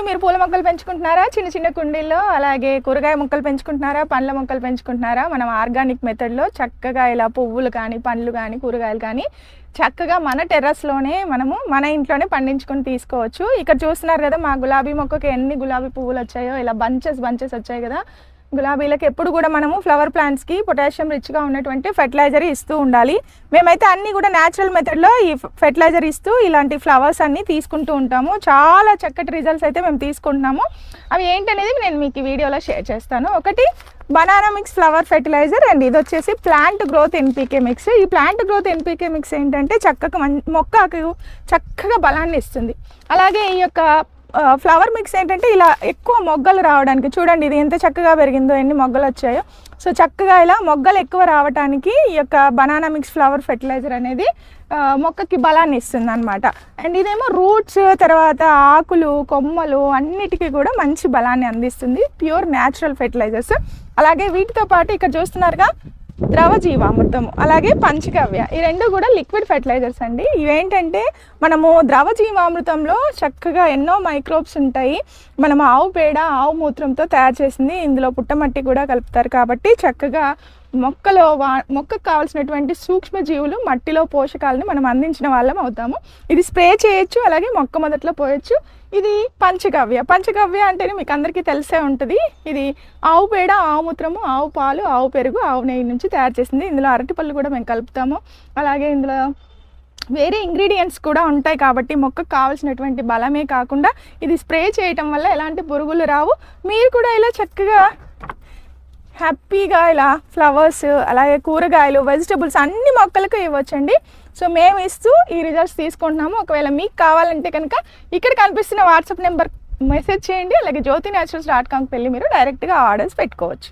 మీరు పూల మొక్కలు పెంచుకుంటున్నారా చిన్న చిన్న కుండీల్లో, అలాగే కూరగాయ మొక్కలు పెంచుకుంటున్నారా, పండ్ల మొక్కలు పెంచుకుంటున్నారా? మనం ఆర్గానిక్ మెథడ్లో చక్కగా ఇలా పువ్వులు కానీ, పండ్లు కానీ, కూరగాయలు కానీ చక్కగా మన టెర్రస్లోనే మనము మన ఇంట్లోనే పండించుకొని తీసుకోవచ్చు. ఇక్కడ చూస్తున్నారు కదా మా గులాబీ మొక్కకి ఎన్ని గులాబీ పువ్వులు వచ్చాయో, ఇలా బంచెస్ వచ్చాయి కదా. గులాబీలకు ఎప్పుడు కూడా మనము ఫ్లవర్ ప్లాంట్స్కి పొటాషియం రిచ్గా ఉన్నటువంటి ఫెర్టిలైజర్ ఇస్తూ ఉండాలి. మేమైతే అన్నీ కూడా న్యాచురల్ మెథడ్లో ఈ ఫెర్టిలైజర్ ఇస్తూ ఇలాంటి ఫ్లవర్స్ అన్నీ తీసుకుంటూ ఉంటాము. చాలా చక్కటి రిజల్ట్స్ అయితే మేము తీసుకుంటున్నాము. అవి ఏంటనేది నేను మీకు ఈ వీడియోలో షేర్ చేస్తాను. ఒకటి banana mix flower fertiliser and ఇది వచ్చేసి ప్లాంట్ గ్రోత్ ఎన్పీకే మిక్స్. ఈ ప్లాంట్ గ్రోత్ ఎన్పీకే మిక్స్ ఏంటంటే చక్కగా మొక్కకు చక్కగా బలాన్ని ఇస్తుంది. అలాగే ఈ యొక్క ఫ్లవర్ మిక్స్ ఏంటంటే ఇలా ఎక్కువ మొగ్గలు రావడానికి, చూడండి ఇది ఎంత చక్కగా పెరిగిందో, ఎన్ని మొగ్గలు వచ్చాయో. సో చక్కగా ఇలా మొగ్గలు ఎక్కువ రావడానికి ఈ యొక్క బనానా మిక్స్ ఫ్లవర్ ఫెర్టిలైజర్ అనేది మొక్కకి బలాన్ని ఇస్తుంది అనమాట. అండ్ ఇదేమో రూట్స్, తర్వాత ఆకులు, కొమ్మలు అన్నిటికీ కూడా మంచి బలాన్ని అందిస్తుంది. Pure natural fertilisers. అలాగే వీటితో పాటు ఇక్కడ చూస్తున్నారుగా ద్రవ జీవామృతము, అలాగే పంచగవ్య, ఈ రెండు కూడా లిక్విడ్ ఫెర్టిలైజర్స్ అండి. ఇవేంటంటే మనము ద్రవ జీవామృతంలో చక్కగా ఎన్నో మైక్రోబ్స్ ఉంటాయి. మనము ఆవు పేడ, ఆవు మూత్రంతో తయారు చేసింది, ఇందులో పుట్టమట్టి కూడా కలుపుతారు కాబట్టి చక్కగా మొక్కకు కావాల్సినటువంటి సూక్ష్మజీవులు, మట్టిలో పోషకాలను మనం అందించిన వాళ్ళం అవుతాము. ఇది స్ప్రే చేయొచ్చు, అలాగే మొక్క మొదట్లో పోయొచ్చు. ఇది పంచగవ్య అంటేనే మీకు అందరికీ తెలిసే ఉంటుంది. ఇది ఆవు పేడ, ఆవు మూత్రము, ఆవు పాలు, ఆవు పెరుగు, ఆవు నెయ్యి నుంచి తయారు చేసింది. ఇందులో అరటిపళ్ళు కూడా మేము కలుపుతాము. అలాగే ఇందులో వేరే ఇంగ్రీడియంట్స్ కూడా ఉంటాయి కాబట్టి మొక్కకు కావాల్సినటువంటి బలమే కాకుండా ఇది స్ప్రే చేయటం వల్ల ఎలాంటి పురుగులు రావు. మీరు కూడా ఇలా చక్కగా హ్యాపీగా ఇలా ఫ్లవర్స్, అలాగే కూరగాయలు, వెజిటబుల్స్ అన్ని మొక్కలకు ఇవ్వచ్చండి. సో మేము ఇస్తూ ఈ రిజల్ట్స్ తీసుకుంటున్నాము. ఒకవేళ మీకు కావాలంటే కనుక ఇక్కడ కనిపిస్తున్న వాట్సాప్ నెంబర్ మెసేజ్ చేయండి. అలాగే jyotinaturals.comకి వెళ్ళి మీరు డైరెక్ట్గా ఆర్డర్స్ పెట్టుకోవచ్చు.